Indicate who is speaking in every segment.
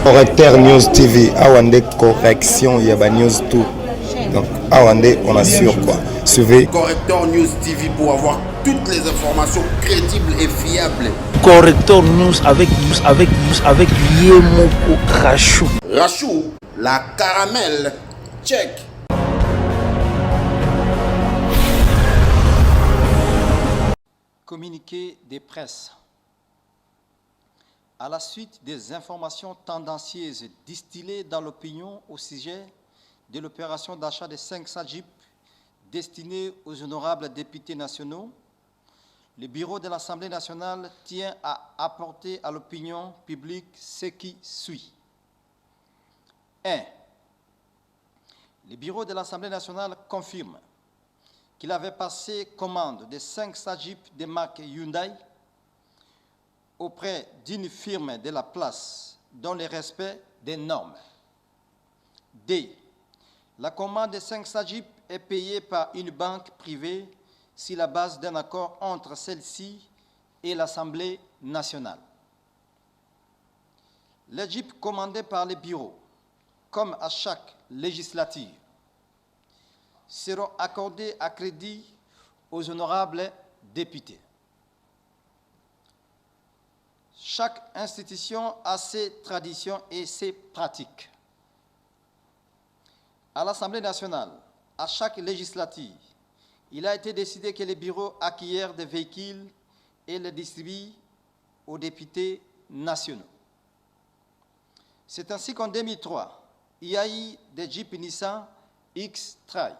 Speaker 1: Correcteur News TV, Awande correction, il y a News tout. Donc, Awande, on assure quoi. Suivez.
Speaker 2: Correcteur News TV pour avoir toutes les informations crédibles et fiables.
Speaker 3: Correcteur News avec Yemoko Rachou.
Speaker 2: Rachou, la caramel, check.
Speaker 4: Communiqué des presses. À la suite des informations tendancieuses distillées dans l'opinion au sujet de l'opération d'achat de 500 jeeps destinés aux honorables députés nationaux, le bureau de l'Assemblée nationale tient à apporter à l'opinion publique ce qui suit. 1. Le bureau de l'Assemblée nationale confirme qu'il avait passé commande de 500 jeeps de marque Hyundai auprès d'une firme de la place dans le respect des normes. 2. La commande de 500 jeeps est payée par une banque privée sur la base d'un accord entre celle-ci et l'Assemblée nationale. Les jeeps commandés par le bureau, comme à chaque législature, seront accordés à crédit aux honorables députés. Chaque institution a ses traditions et ses pratiques. À l'Assemblée nationale, à chaque législature, il a été décidé que les bureaux acquièrent des véhicules et les distribuent aux députés nationaux. C'est ainsi qu'en 2003, il y a eu des Jeeps Nissan X-Trail.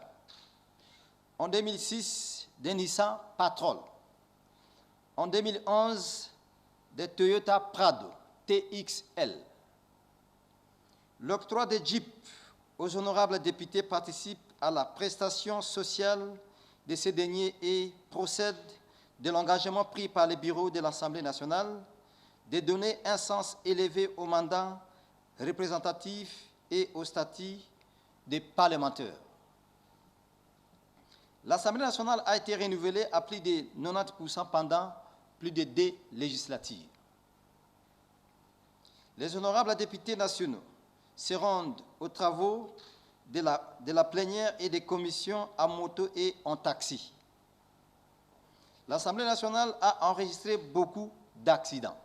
Speaker 4: En 2006, des Nissan Patrol. En 2011, des Toyota Prado TXL. L'octroi des Jeeps aux honorables députés participe à la prestation sociale de ces derniers et procède de l'engagement pris par les bureaux de l'Assemblée nationale de donner un sens élevé au mandat représentatif et au statut des parlementaires. L'Assemblée nationale a été renouvelée à plus de 90% pendant plus de 2 législatures. Les honorables députés nationaux se rendent aux travaux de la plénière et des commissions à moto et en taxi. L'Assemblée nationale a enregistré beaucoup d'accidents.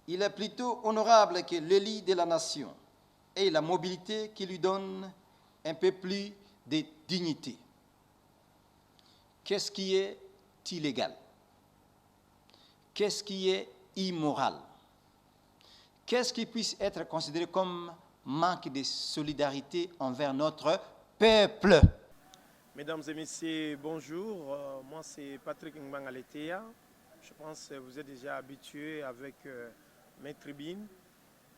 Speaker 4: Il est plutôt honorable que l'élu de la nation ait la mobilité qui lui donne un peu plus de dignité. Qu'est-ce qui est illégal? Qu'est-ce qui est immoral? Qu'est-ce qui puisse être considéré comme manque de solidarité envers notre peuple?
Speaker 5: Mesdames et messieurs, bonjour. Moi, c'est Patrick Mbangaletea. Je pense que vous êtes déjà habitués avec mes tribunes.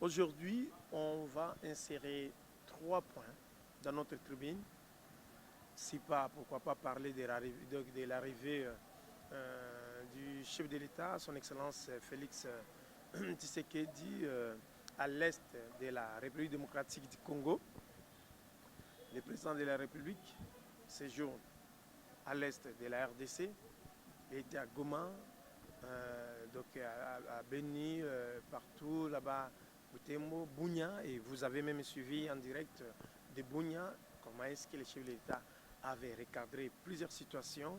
Speaker 5: Aujourd'hui, on va insérer 3 points dans notre tribune. Si pas, pourquoi pas parler de l'arrivée du chef de l'État, son Excellence Félix Tshisekedi, à l'est de la République démocratique du Congo. Le président de la République séjourne à l'est de la RDC. Il était à Goma, donc à Beni, partout là-bas, Butembo, Bunia, et vous avez même suivi en direct de Bunia comment est-ce que le chef de l'État avait recadré plusieurs situations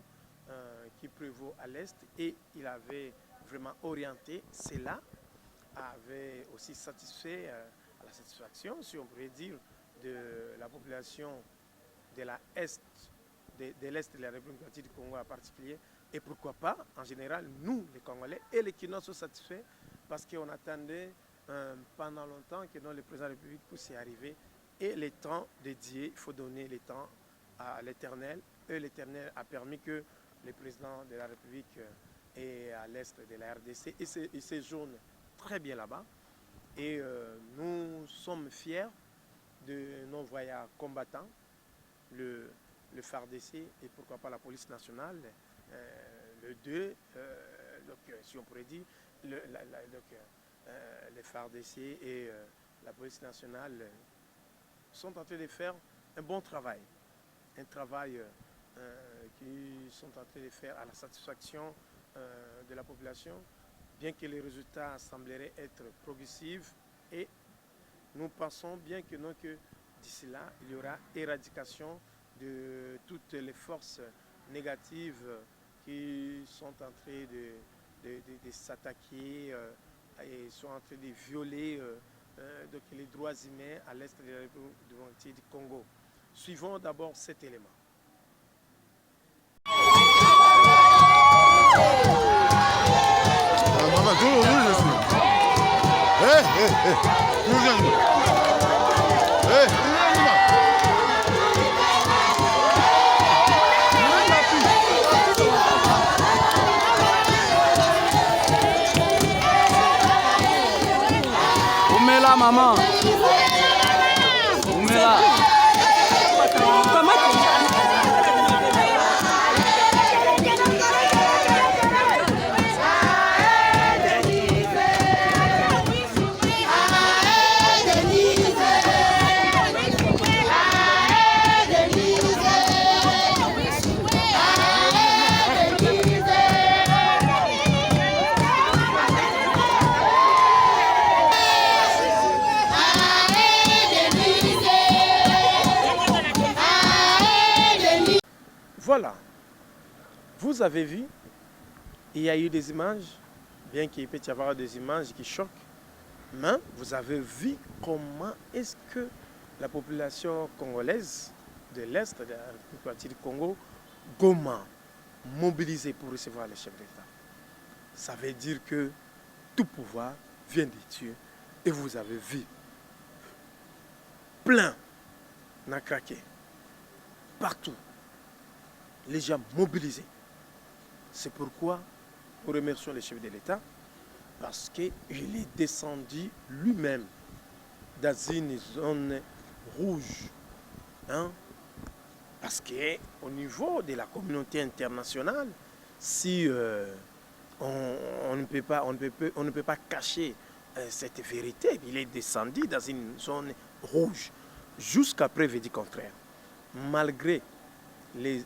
Speaker 5: qui prévaut à l'est, et il avait vraiment orienté cela, avait aussi satisfait à la satisfaction, si on pourrait dire, de la population de l'est de la République démocratique du Congo en particulier, et pourquoi pas, en général, nous, les Congolais et les Kinois sont satisfaits parce qu'on attendait pendant longtemps que le président de la République puisse y arriver, et les temps dédiés, il faut donner les temps à l'Éternel, et l'Éternel a permis que le président de la République est à l'est de la RDC et il séjourne très bien là-bas, et nous sommes fiers de nos voyants combattants, le FARDC et pourquoi pas la police nationale, le 2, donc, si on pourrait dire, le FARDC et la police nationale sont en train de faire un bon travail, un travail qu'ils sont en train de faire à la satisfaction de la population, bien que les résultats sembleraient être progressifs, et nous pensons bien que, non, que d'ici là, il y aura éradication de toutes les forces négatives qui sont en train de s'attaquer et sont en train de violer donc les droits humains à l'est de la République démocratique du Congo. Suivons d'abord cet élément.
Speaker 3: Oumela, maman. Oumela.
Speaker 5: Voilà, vous avez vu, il y a eu des images, bien qu'il peut y avoir des images qui choquent, mais vous avez vu comment est-ce que la population congolaise de l'Est, de la République du Congo, Goma, mobilisée pour recevoir le chef d'État. Ça veut dire que tout pouvoir vient de Dieu, et vous avez vu, plein n'a craqué, partout. Les gens mobilisés. C'est pourquoi nous remercions le chef de l'État, parce qu'il est descendu lui-même dans une zone rouge. Hein? Parce qu'au niveau de la communauté internationale, si on ne peut pas cacher cette vérité, il est descendu dans une zone rouge, jusqu'à preuve du contraire. Malgré les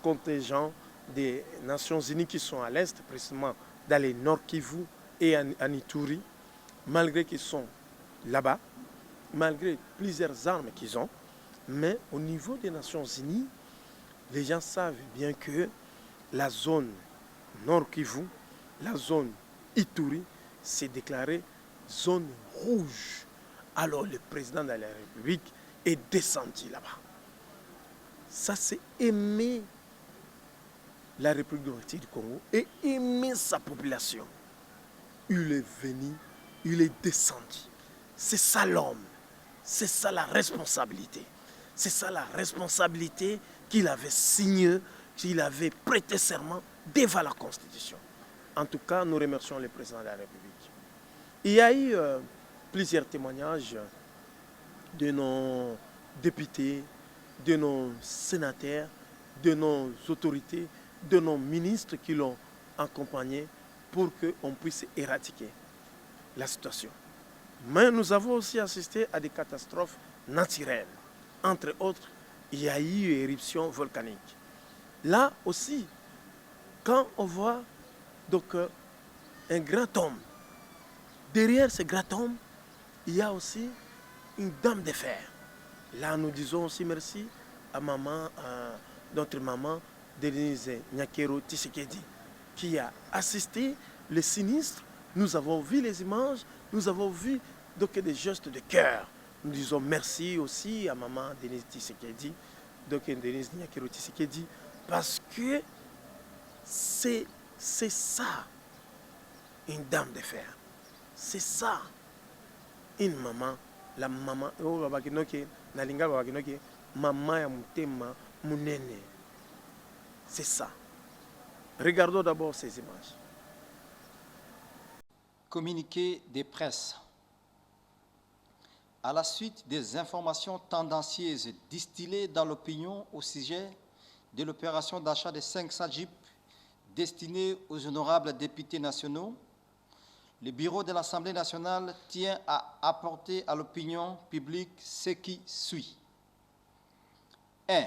Speaker 5: contingents des Nations Unies qui sont à l'Est, précisément dans les Nord Kivu et en Ituri, malgré qu'ils sont là-bas, malgré plusieurs armes qu'ils ont, mais au niveau des Nations Unies, les gens savent bien que la zone Nord Kivu, la zone Ituri, s'est déclarée zone rouge. Alors le président de la République est descendu là-bas. Ça, c'est aimer la République démocratique du Congo et aimer sa population. Il est venu, il est descendu. C'est ça l'homme, c'est ça la responsabilité. C'est ça la responsabilité qu'il avait signée, qu'il avait prêté serment devant la Constitution. En tout cas, nous remercions le président de la République. Il y a eu plusieurs témoignages de nos députés, de nos sénateurs, de nos autorités, de nos ministres qui l'ont accompagné pour qu'on puisse éradiquer la situation. Mais nous avons aussi assisté à des catastrophes naturelles. Entre autres, il y a eu une éruption volcanique. Là aussi, quand on voit donc, un grand homme, derrière ce grand homme, il y a aussi une dame de fer. Là, nous disons aussi merci à maman, notre maman, Denise Nyakero Tshisekedi, qui a assisté le sinistre. Nous avons vu les images, nous avons vu donc, des gestes de cœur. Nous disons merci aussi à maman Denise Tshisekedi, donc Denise Nyakero Tshisekedi, parce que c'est ça, une dame de fer. C'est ça, une maman, la maman, maman ya mutema munene. C'est ça. Regardons d'abord ces images.
Speaker 4: Communiqué des presses. À la suite des informations tendancieuses distillées dans l'opinion au sujet de l'opération d'achat de 500 jeeps destinés aux honorables députés nationaux, le bureau de l'Assemblée nationale tient à apporter à l'opinion publique ce qui suit. 1.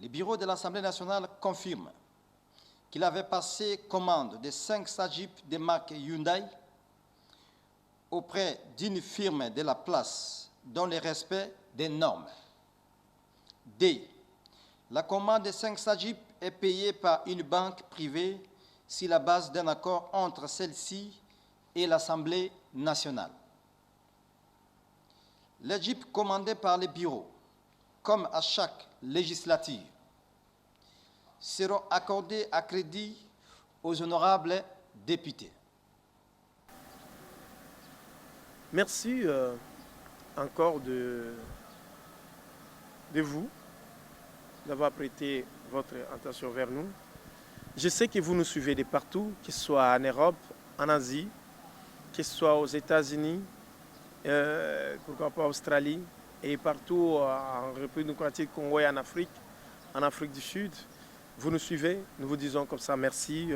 Speaker 4: Le bureau de l'Assemblée nationale confirme qu'il avait passé commande de 500 jeeps de marque Hyundai auprès d'une firme de la place dans le respect des normes. D. La commande de 500 jeeps est payée par une banque privée sur la base d'un accord entre celle-ci et l'Assemblée nationale. Les jeeps commandés par les bureaux, comme à chaque législature, seront accordés à crédit aux honorables députés.
Speaker 5: Merci encore de vous d'avoir prêté votre attention vers nous. Je sais que vous nous suivez de partout, que ce soit en Europe, en Asie, que ce soit aux États-Unis, pourquoi pas en Australie, et partout en République démocratique du Congo et en Afrique du Sud. Vous nous suivez, nous vous disons comme ça merci.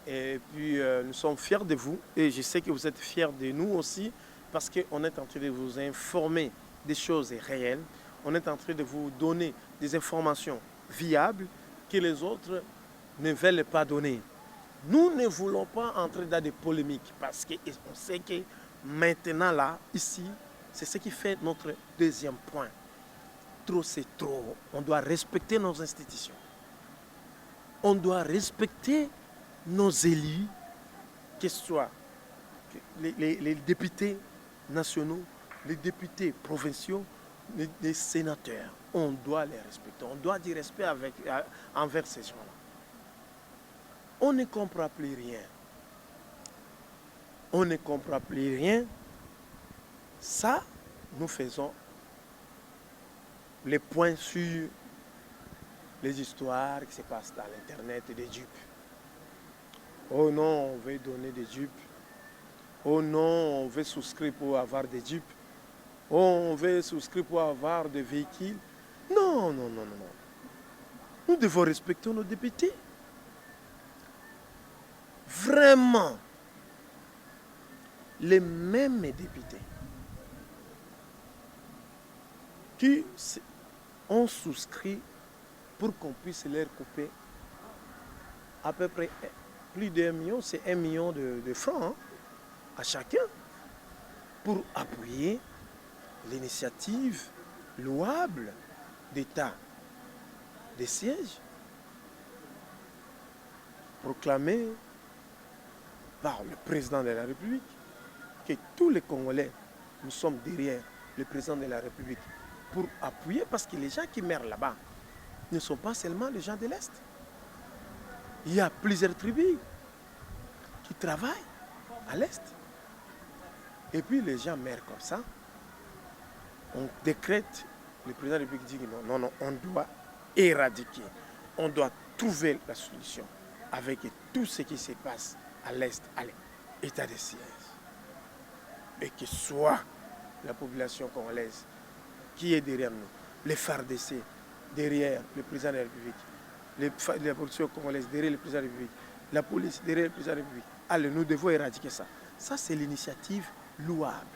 Speaker 5: Et puis nous sommes fiers de vous et je sais que vous êtes fiers de nous aussi parce qu'on est en train de vous informer des choses réelles. On est en train de vous donner des informations viables que les autres ne veulent pas donner. Nous ne voulons pas entrer dans des polémiques parce qu'on sait que maintenant là, ici, c'est ce qui fait notre deuxième point. Trop c'est trop. On doit respecter nos institutions. On doit respecter nos élus, que ce soit les députés nationaux, les députés provinciaux, les sénateurs. On doit les respecter. On doit du respect envers ces gens-là. On ne comprend plus rien. On ne comprend plus rien. Ça, nous faisons les points sur les histoires qui se passent dans l'Internet et des dupes. Oh non, on veut donner des dupes. Oh non, on veut souscrire pour avoir des dupes. Oh, on veut souscrire pour avoir des véhicules. Non, non, non, non. Nous devons respecter nos députés. Vraiment, les mêmes députés qui ont souscrit pour qu'on puisse leur couper à peu près plus d'1 million, c'est 1 million de francs hein, à chacun pour appuyer l'initiative louable d'État des sièges proclamée par le président de la République, que tous les Congolais, nous sommes derrière le président de la République pour appuyer, parce que les gens qui meurent là-bas ne sont pas seulement les gens de l'Est. Il y a plusieurs tribus qui travaillent à l'Est. Et puis les gens meurent comme ça. On décrète, le président de la République dit non, non, non, on doit éradiquer. On doit trouver la solution avec tout ce qui se passe à l'Est, à l'état de siège. Et que soit la population congolaise qui est derrière nous, les FARDC derrière le président de la République, la population congolaise derrière le président de la République, la police derrière le président de la République. Allez, nous devons éradiquer ça. Ça, c'est l'initiative louable.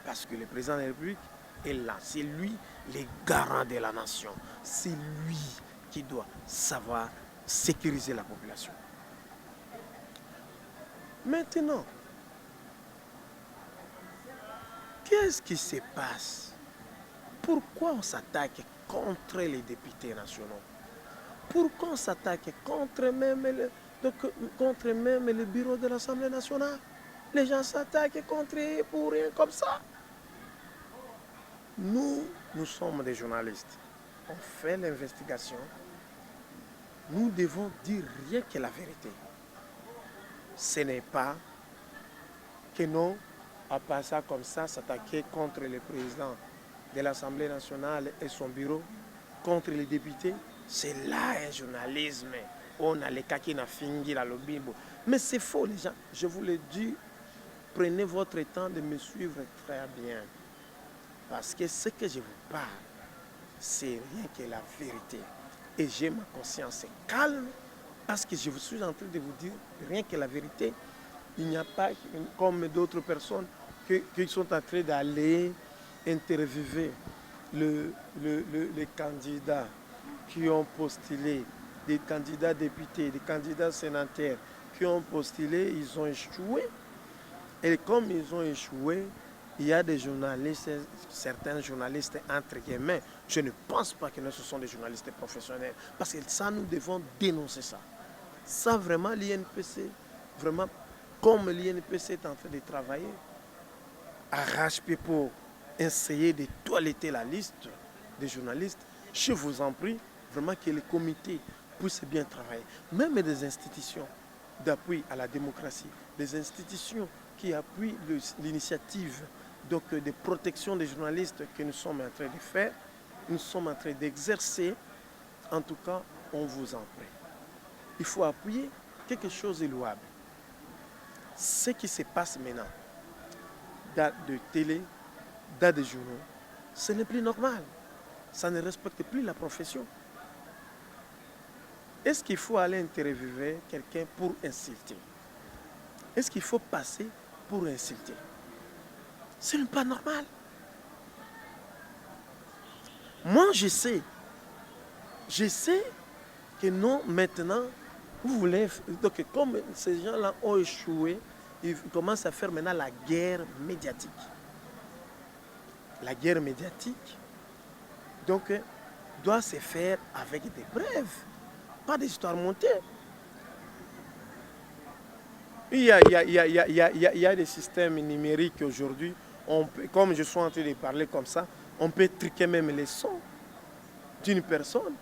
Speaker 5: Parce que le président de la République est là. C'est lui le garant de la nation. C'est lui qui doit savoir sécuriser la population. Maintenant, qu'est-ce qui se passe? Pourquoi on s'attaque contre les députés nationaux? Pourquoi on s'attaque contre même le bureau de l'Assemblée nationale? Les gens s'attaquent contre eux pour rien comme ça. Nous sommes des journalistes. On fait l'investigation. Nous devons dire rien que la vérité. Ce n'est pas que nous, à passer comme ça, s'attaquer contre le président de l'Assemblée nationale et son bureau, contre les députés. C'est là un journalisme. On a les kaki na fingi la lobimbo. Mais c'est faux, les gens. Je vous le dis, prenez votre temps de me suivre très bien. Parce que ce que je vous parle, c'est rien que la vérité. Et j'ai ma conscience calme parce que je suis en train de vous dire rien que la vérité. Il n'y a pas, comme d'autres personnes, qui sont en train d'aller interviewer les candidats qui ont postulé des candidats députés, des candidats sénateurs qui ont postulé, ils ont échoué. Et comme ils ont échoué, il y a des journalistes, certains journalistes entre guillemets, je ne pense pas que ce sont des journalistes professionnels, parce que ça, nous devons dénoncer ça. Ça, vraiment, l'INPC, vraiment, comme l'INPC est en train de travailler, arrache-pied pour essayer de toiletter la liste des journalistes, je vous en prie, vraiment que les comités puissent bien travailler. Même des institutions d'appui à la démocratie, des institutions qui appuient l'initiative de protection des journalistes que nous sommes en train de faire, nous sommes en train d'exercer. En tout cas, on vous en prie. Il faut appuyer quelque chose de louable. Ce qui se passe maintenant, dans de télé, dans des journaux, ce n'est plus normal. Ça ne respecte plus la profession. Est-ce qu'il faut aller interviewer quelqu'un pour insulter? Est-ce qu'il faut passer pour insulter? Ce n'est pas normal. Moi, je sais que non, maintenant, vous voulez... Donc, comme ces gens-là ont échoué, ils commencent à faire maintenant la guerre médiatique. La guerre médiatique, donc, doit se faire avec des preuves, pas des histoires montées. Il y a des systèmes numériques aujourd'hui, comme je suis en train de parler comme ça, on peut triquer même les sons d'une personne.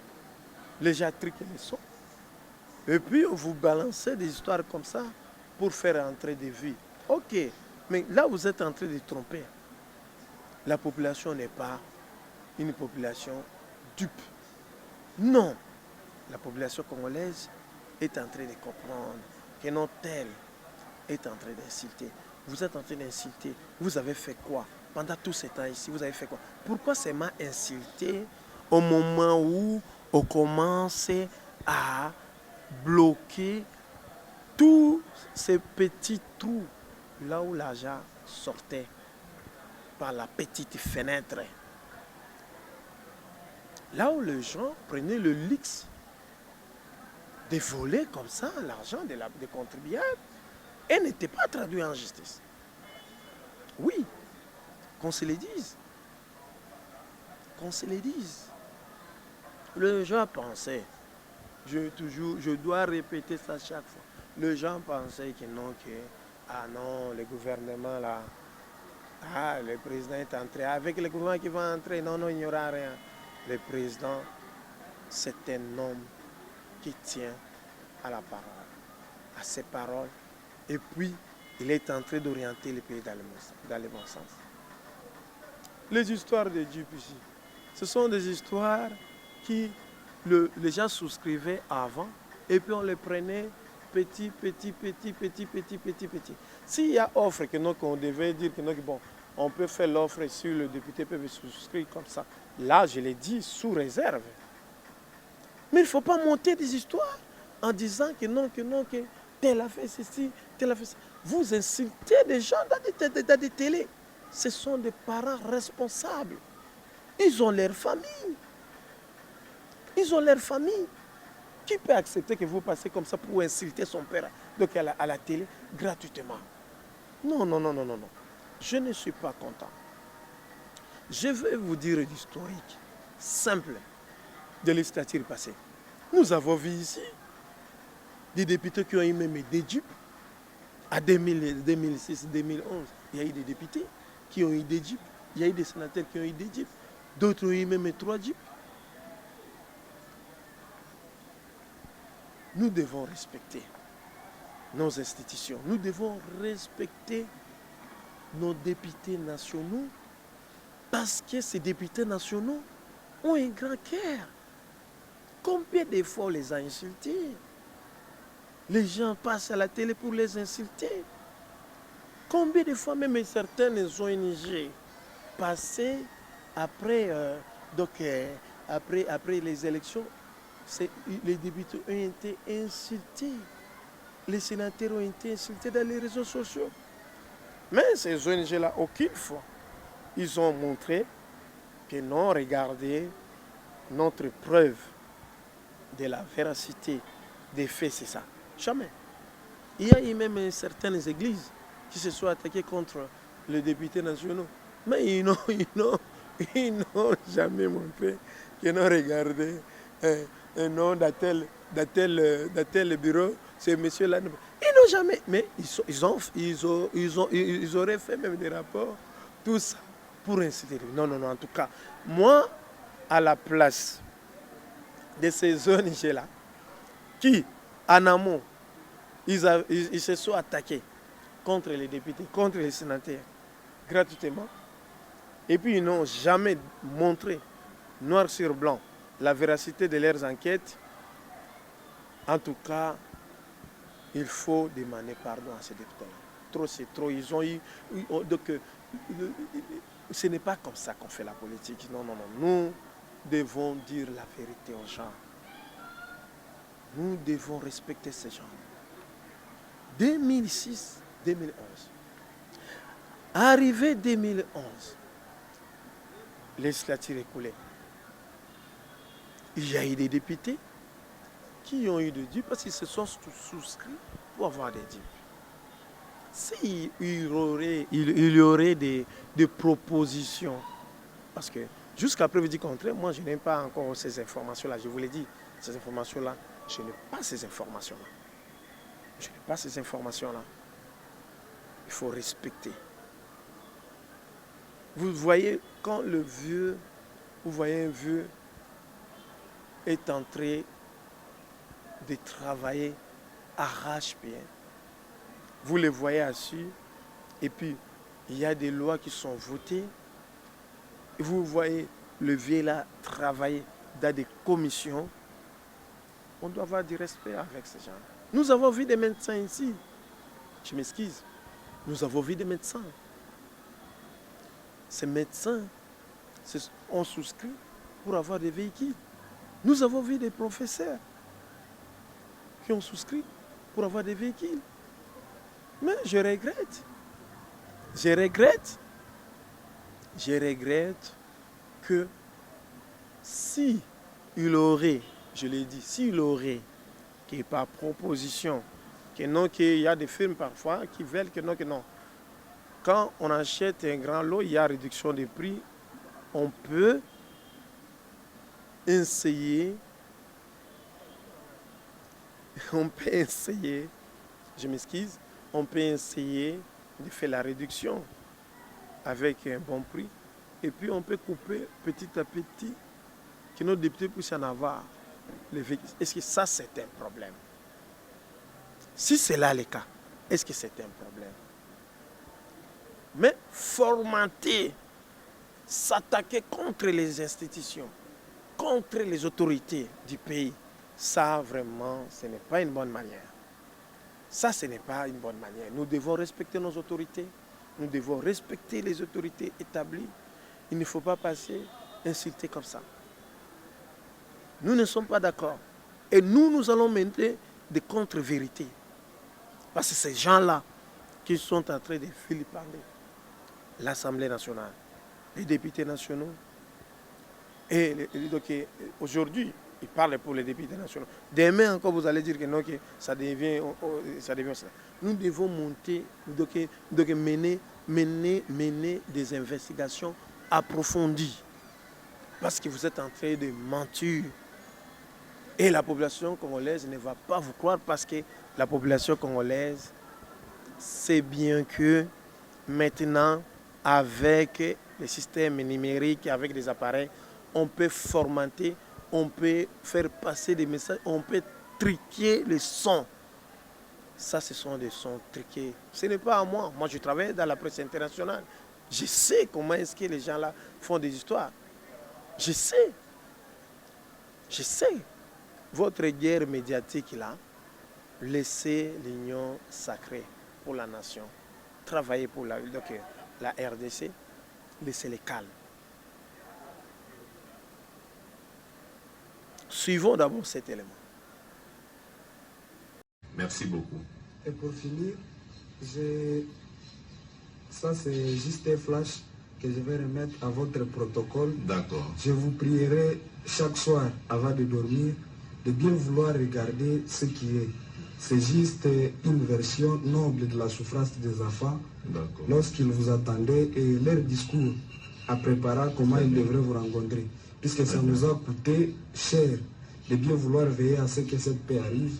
Speaker 5: Les gens triquent les sons. Et puis, vous balancez des histoires comme ça pour faire entrer des vies. Ok, mais là, vous êtes en train de tromper. La population n'est pas une population dupe. Non, la population congolaise est en train de comprendre que non tel est en train d'insulter. Vous êtes en train d'insulter. Vous avez fait quoi? Pendant tout ce temps ici, vous avez fait quoi? Pourquoi c'est m'a insulté au moment où on commence à bloquer tous ces petits trous là où l'argent sortait par la petite fenêtre? Là où les gens prenaient le luxe de voler comme ça l'argent des contribuables et n'était pas traduit en justice. Oui, qu'on se le dise. Qu'on se le dise. Les gens pensaient, je dois répéter ça chaque fois. Les gens pensaient que non, le gouvernement là, le président est entré. Avec le gouvernement qui va entrer, non, il n'y aura rien. Le président, c'est un homme qui tient à la parole, à ses paroles. Et puis, il est en train d'orienter le pays dans le bon sens. Les histoires de Dieu ici, ce sont des histoires qui les gens souscrivaient avant et puis on les prenait petit. S'il y a offre qu'on devait dire que bon, on peut faire l'offre si le député peut souscrire comme ça. Là, je l'ai dit, sous réserve. Mais il ne faut pas monter des histoires en disant que tel a fait ceci, tel a fait ça. Vous insultez des gens dans des télés. Ce sont des parents responsables. Ils ont leur famille. Qui peut accepter que vous passez comme ça pour insulter son père donc à la télé gratuitement? Non. Je ne suis pas content. Je vais vous dire l'historique simple de législature passée. Nous avons vu ici des députés qui ont eu même des jeeps. À 2006, 2011, il y a eu des députés qui ont eu des jeeps. Il y a eu des sénateurs qui ont eu des jeeps. D'autres ont eu même 3 jeeps. Nous devons respecter nos institutions. Nous devons respecter nos députés nationaux parce que ces députés nationaux ont un grand cœur. Combien de fois on les a insultés? Les gens passent à la télé pour les insulter. Combien de fois même certaines ONG passées après les élections, les députés ont été insultés. Les sénateurs ont été insultés dans les réseaux sociaux. Mais ces ONG-là, aucune fois, ils ont montré que non, regardez notre preuve de la véracité des faits, c'est ça. Jamais. Il y a eu même certaines églises qui se sont attaquées contre les députés nationaux. Mais ils n'ont jamais montré qu'ils n'ont regardé un nom d'attel bureau, ces messieurs-là. Ils n'ont jamais. Mais ils auraient fait même des rapports, tout ça, pour inciter. Non, en tout cas, moi, à la place de ces ONG-là, qui, en amont, ils se sont attaqués contre les députés, contre les sénateurs, gratuitement. Et puis ils n'ont jamais montré, noir sur blanc, la véracité de leurs enquêtes. En tout cas, il faut demander pardon à ces députés-là. Trop, c'est trop. Ils ont eu... Donc, ce n'est pas comme ça qu'on fait la politique. Non. Nous devons dire la vérité aux gens. Nous devons respecter ces gens. 2006, 2011. Arrivé 2011, législature écoulée, il y a eu des députés qui ont eu des dupes parce qu'ils se sont souscrits pour avoir des dupes. S'il y aurait des propositions, parce que jusqu'à preuve du contraire, moi je n'ai pas encore ces informations-là, je vous l'ai dit, ces informations-là, je n'ai pas ces informations-là. Je n'ai pas ces informations-là. Il faut respecter. Vous voyez, quand vous voyez un vieux est en train de travailler arrache-pied, vous le voyez assis, et puis il y a des lois qui sont votées, et vous voyez le vieux là travailler dans des commissions, on doit avoir du respect avec ces gens. Nous avons vu des médecins ici. Je m'excuse. Nous avons vu des médecins. Ces médecins ont souscrit pour avoir des véhicules. Nous avons vu des professeurs qui ont souscrit pour avoir des véhicules. Mais je regrette. Je regrette que si il aurait, je l'ai dit, s'il aurait, qui est par proposition, qu'il y a des firmes parfois qui veulent que non. Quand on achète un grand lot, il y a réduction des prix, on peut essayer, je m'excuse, on peut essayer de faire la réduction avec un bon prix, et puis on peut couper petit à petit, que nos députés puissent en avoir. Est-ce que ça, c'est un problème? Si c'est là le cas, est-ce que c'est un problème? Mais formater, s'attaquer contre les institutions, contre les autorités du pays, ça vraiment, ce n'est pas une bonne manière. Ça, ce n'est pas une bonne manière. Nous devons respecter nos autorités, nous devons respecter les autorités établies. Il ne faut pas passer, insulter comme ça. Nous ne sommes pas d'accord. Et nous allons mener des contre-vérités. Parce que ces gens-là qui sont en train de vilipender l'Assemblée nationale, les députés nationaux, et donc aujourd'hui, ils parlent pour les députés nationaux. Demain encore, vous allez dire que non, que ça devient ça. Nous devons monter, mener des investigations approfondies. Parce que vous êtes en train de mentir. Et la population congolaise ne va pas vous croire parce que la population congolaise sait bien que maintenant, avec les systèmes numériques, avec des appareils, on peut formater, on peut faire passer des messages, on peut triquer les sons. Ça, ce sont des sons triqués. Ce n'est pas à moi. Moi, je travaille dans la presse internationale. Je sais comment est-ce que les gens-là font des histoires. Je sais. Votre guerre médiatique, là, laissez l'union sacrée pour la nation. Travaillez pour la RDC, laissez les calmes. Suivons d'abord cet élément.
Speaker 6: Merci beaucoup.
Speaker 7: Et pour finir, ça c'est juste un flash que je vais remettre à votre protocole.
Speaker 6: D'accord.
Speaker 7: Je vous prierai chaque soir avant de dormir de bien vouloir regarder ce qui est. C'est juste une version noble de la souffrance des enfants lorsqu'ils vous attendaient et leur discours à préparer comment ils devraient vous rencontrer. Puisque ça nous a coûté cher de bien vouloir veiller à ce que cette paix arrive,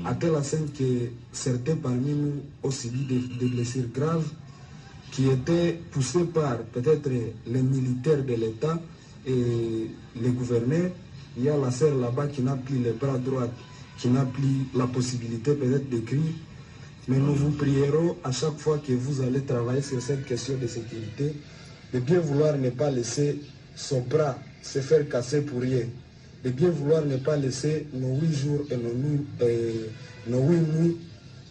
Speaker 7: à telle enseigne que certains parmi nous ont subi des blessures graves qui étaient poussées par peut-être les militaires de l'État et les gouverneurs. Il y a la sœur là-bas qui n'a plus les bras droits, qui n'a plus la possibilité peut-être d'écrire. Mais nous vous prierons à chaque fois que vous allez travailler sur cette question de sécurité, de bien vouloir ne pas laisser son bras se faire casser pour rien, de bien vouloir ne pas laisser nos 8 jours et nos 8 nuits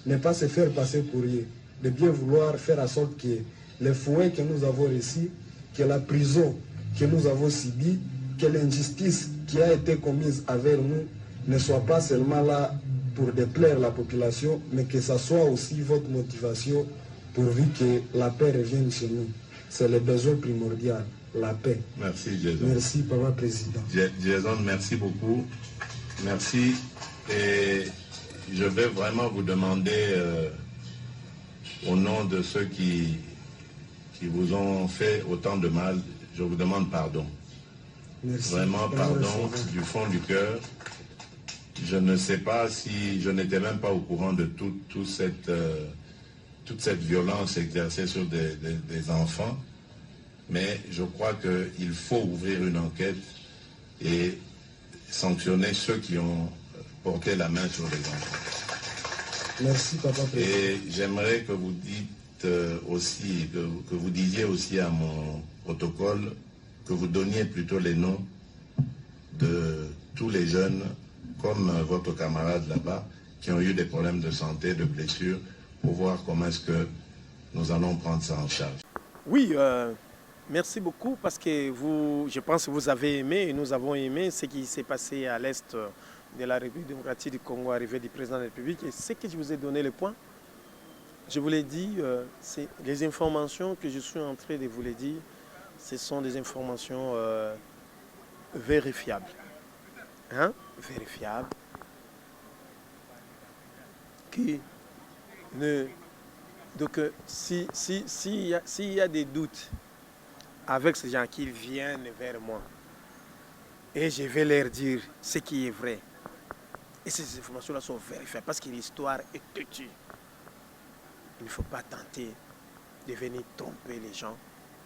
Speaker 7: ne pas se faire passer pour rien, de bien vouloir faire en sorte que les fouets que nous avons reçus, que la prison que nous avons subie, que l'injustice qui a été commise avec nous ne soit pas seulement là pour déplaire la population, mais que ça soit aussi votre motivation pourvu que la paix revienne chez nous. C'est le besoin primordial, la paix.
Speaker 6: Merci, Jason.
Speaker 7: Merci, Papa Président.
Speaker 6: Jason, merci beaucoup. Merci. Et je vais vraiment vous demander, au nom de ceux qui vous ont fait autant de mal, je vous demande pardon.
Speaker 7: Merci.
Speaker 6: Vraiment pardon du fond du cœur. Je ne sais pas si je n'étais même pas au courant de toute cette violence exercée sur des enfants, mais je crois qu'il faut ouvrir une enquête et sanctionner ceux qui ont porté la main sur les enfants.
Speaker 7: Merci, Papa Président.
Speaker 6: Et j'aimerais que vous dites aussi, que vous disiez aussi à mon protocole, que vous donniez plutôt les noms de tous les jeunes, comme votre camarade là-bas, qui ont eu des problèmes de santé, de blessures, pour voir comment est-ce que nous allons prendre ça en charge.
Speaker 5: Oui, merci beaucoup parce que je pense que vous avez aimé et nous avons aimé ce qui s'est passé à l'est de la République démocratique du Congo, arrivée du président de la République. Et ce que je vous ai donné le point, je vous l'ai dit, c'est les informations que je suis en train de vous les dire, ce sont des informations vérifiables. Hein? Vérifiables. Qui ne... Donc, s'il y a des doutes avec ces gens qui viennent vers moi, et je vais leur dire ce qui est vrai, et ces informations-là sont vérifiables, parce que l'histoire est têtue. Il ne faut pas tenter de venir tromper les gens,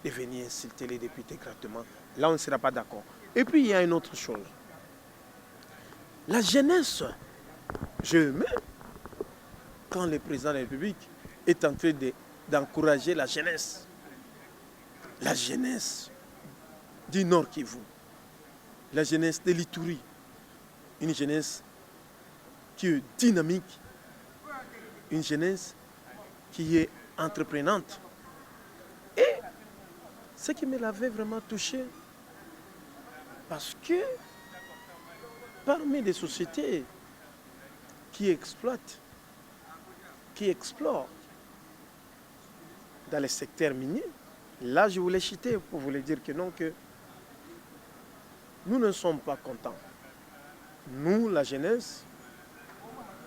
Speaker 5: de venir insulter les députés gratuitement. Là, on ne sera pas d'accord. Et puis, il y a une autre chose. La jeunesse, quand le président de la République est en train d'encourager la jeunesse du Nord Kivu, la jeunesse de l'Ituri, une jeunesse qui est dynamique, une jeunesse qui est entreprenante. Et ce qui me l'avait vraiment touché, parce que parmi les sociétés qui exploitent, qui explorent dans les secteurs miniers, là je voulais citer pour vous dire que non, que nous ne sommes pas contents. Nous, la jeunesse,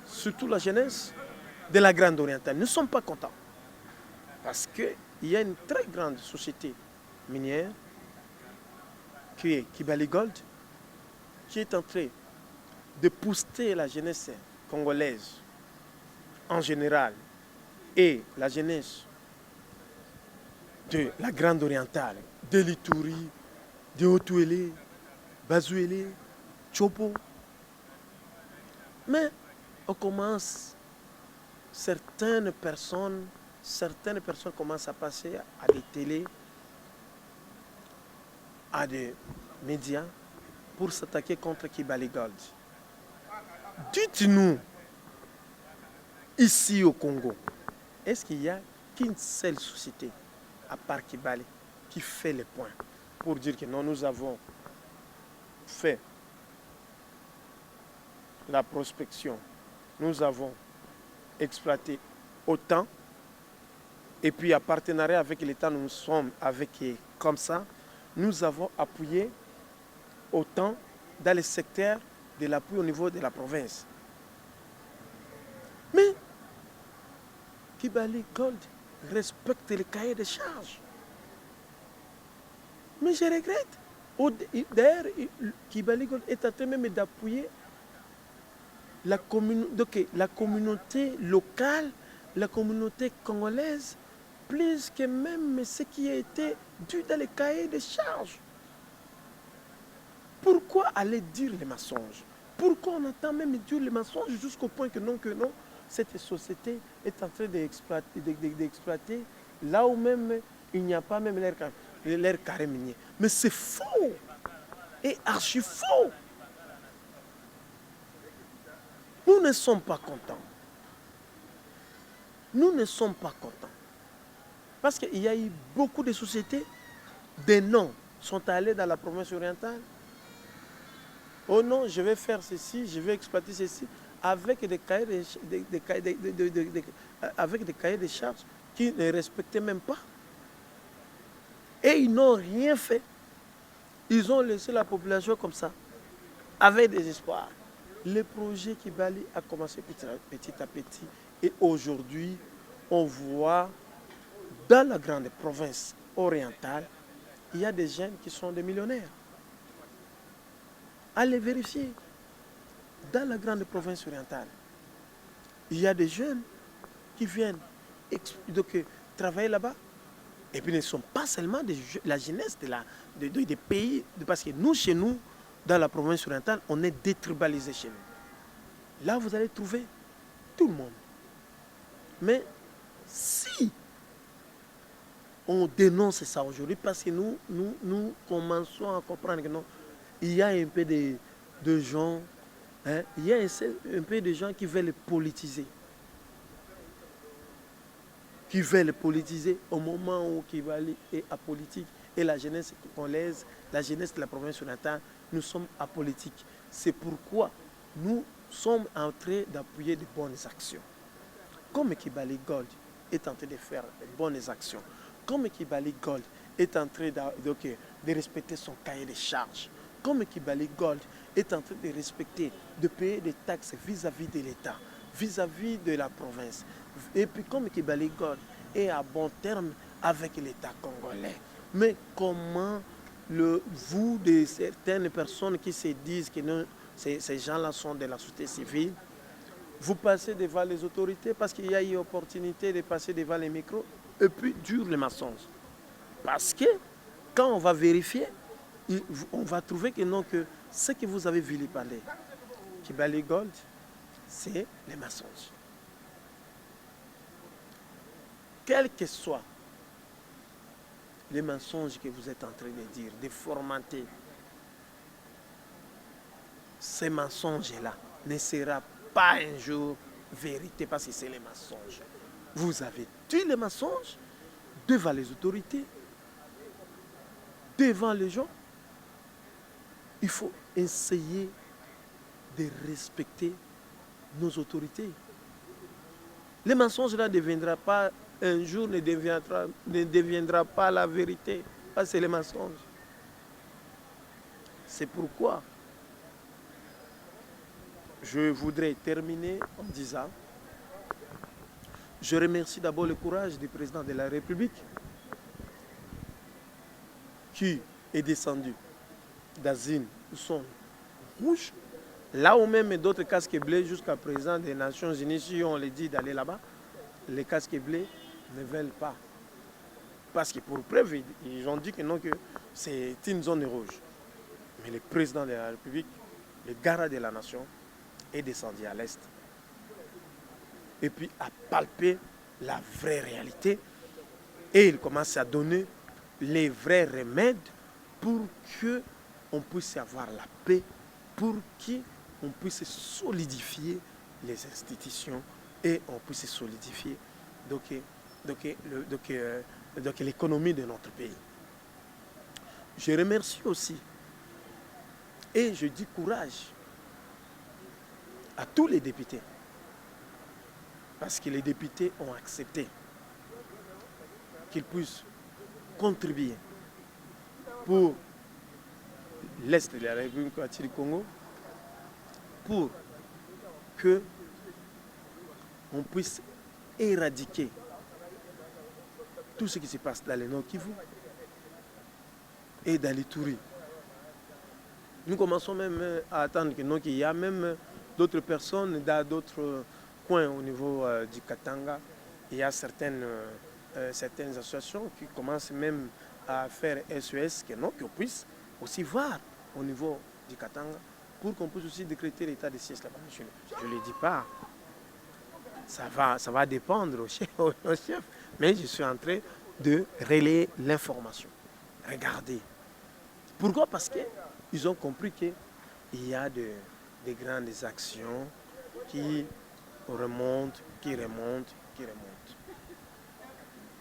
Speaker 5: surtout la jeunesse de la Grande Orientale, nous ne sommes pas contents. Parce qu'il y a une très grande société minière qui est Kibali Gold, qui est en train de pousser la jeunesse congolaise en général et la jeunesse de la Grande Orientale, de l'Ituri, de Haut-Ouélé, Bazouélé, Chopo. Mais on commence, certaines personnes commencent à passer à des télés, à des médias pour s'attaquer contre Kibali Gold. Dites-nous, ici au Congo, est-ce qu'il n'y a qu'une seule société, à part Kibali, qui fait le point pour dire que non, nous avons fait la prospection, nous avons exploité autant, et puis en partenariat avec l'État, nous sommes avec, comme ça, nous avons appuyé autant dans les secteurs de l'appui au niveau de la province. Mais Kibali Gold respecte le cahier de charges. Mais je regrette. D'ailleurs, Kibali Gold est en train même d'appuyer la communauté locale, la communauté congolaise, plus que même ce qui a été dû dans le cahier de charges. Pourquoi aller dire les mensonges? Pourquoi on entend même dire les mensonges jusqu'au point que non, cette société est en train d'exploiter là où même il n'y a pas même l'air carré minier. Mais c'est faux et archi faux. Nous ne sommes pas contents. Nous ne sommes pas contents. Parce qu'il y a eu beaucoup de sociétés, des noms sont allés dans la province orientale. Oh non, je vais faire ceci, je vais exploiter ceci, avec des cahiers de charges qui ne respectaient même pas. Et ils n'ont rien fait. Ils ont laissé la population comme ça, avec des espoirs. Le projet Kibali a commencé petit à petit. Et aujourd'hui, on voit dans la grande province orientale, il y a des jeunes qui sont des millionnaires. Allez vérifier. Dans la grande province orientale, il y a des jeunes qui viennent travailler là-bas. Et puis, ne sont pas seulement la jeunesse des pays. Parce que nous, chez nous, dans la province orientale, on est détribalisé chez nous. Là, vous allez trouver tout le monde. Mais si on dénonce ça aujourd'hui, parce que nous commençons à comprendre que non, il y a un peu de gens, hein, il y a un peu de gens qui veulent politiser. Qui veulent politiser au moment où Kibali est apolitique. Et la jeunesse congolaise, la jeunesse de la province orientale, nous sommes apolitiques. C'est pourquoi nous sommes en train d'appuyer de bonnes actions. Comme Kibali Gold est en train de faire de bonnes actions, comme Kibali Gold est en train de respecter son cahier de charges, comme Kibali Gold est en train de respecter, de payer des taxes vis-à-vis de l'État, vis-à-vis de la province. Et puis comme Kibali Gold est à bon terme avec l'État congolais. Mais comment vous, de certaines personnes qui se disent que non, ces gens-là sont de la société civile, vous passez devant les autorités parce qu'il y a eu opportunité de passer devant les micros et puis dur les mensonges. Parce que quand on va vérifier, on va trouver que non, que ce que vous avez vilipendé, Kibali Gold, c'est les mensonges. Quel que soit les mensonges que vous êtes en train de dire, de formenter, ces mensonges-là ne seront pas un jour vérité parce que c'est les mensonges. Vous avez tué les mensonges devant les autorités, devant les gens. Il faut essayer de respecter nos autorités. Les mensonges là ne deviendront pas un jour, ne deviendra pas la vérité. Parce que c'est les mensonges. C'est pourquoi je voudrais terminer en disant, je remercie d'abord le courage du président de la République qui est descendu d'Azine, son rouge, là où même d'autres casques bleus jusqu'à présent des Nations Unies, si on les dit d'aller là-bas, les casques bleus ne veulent pas. Parce que pour preuve, ils ont dit que non, que c'est une zone rouge. Mais le président de la République, le garant de la nation, est descendu à l'est. Et puis a palpé la vraie réalité. Et il commence à donner les vrais remèdes pour qu'on puisse avoir la paix, pour qu'on puisse solidifier les institutions et on puisse solidifier l'économie de notre pays. Je remercie aussi et je dis courage à tous les députés parce que les députés ont accepté qu'ils puissent contribuer pour l'Est de la République du Congo pour que on puisse éradiquer tout ce qui se passe dans le Nord Kivu et dans l'Ituri. Nous commençons même à attendre qu'il y a même d'autres personnes dans d'autres coins au niveau du Katanga. Il y a certaines associations qui commencent même à faire SES, qu'on puisse aussi voir au niveau du Katanga pour qu'on puisse aussi décréter l'état de siège là-bas. Je ne le dis pas, ça va dépendre au chef, mais je suis en train de relayer l'information. Regardez. Pourquoi? Parce qu'ils ont compris qu'il y a des grandes actions qui remontent.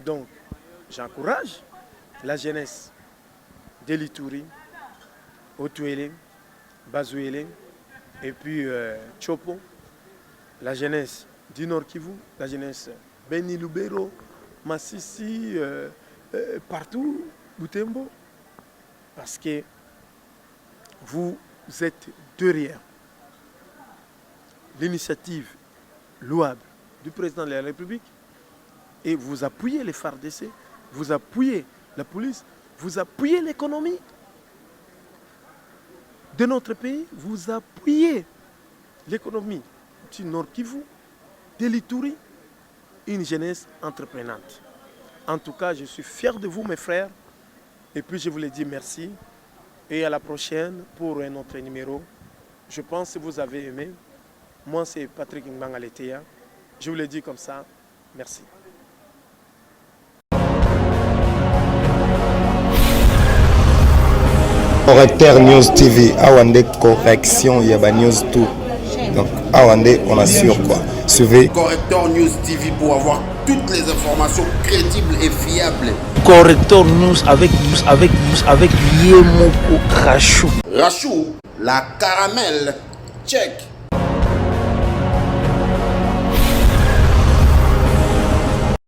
Speaker 5: Donc, j'encourage la jeunesse de l'Ituri, Otuele, Bazouele, et puis Chopo, la jeunesse du Nord Kivu, la jeunesse Beni Lubero, Massissi, partout, Butembo, parce que vous êtes derrière l'initiative louable du président de la République et vous appuyez les FARDC, vous appuyez la police, vous appuyez l'économie de notre pays, vous appuyez l'économie du Nord Kivu, de l'Ituri, une jeunesse entreprenante. En tout cas, je suis fier de vous, mes frères, et puis je vous les dis merci. Et à la prochaine pour un autre numéro. Je pense que vous avez aimé. Moi, c'est Patrick Mbangaletea. Je vous le dis comme ça. Merci.
Speaker 1: Correcteur News TV, Awande correction, il y a news tout. Donc, Awande, on assure quoi. Suivez
Speaker 2: Correcteur News TV pour avoir toutes les informations crédibles et fiables.
Speaker 3: Correcteur News avec Yemoko Rachou.
Speaker 2: Rachou, la caramel, check.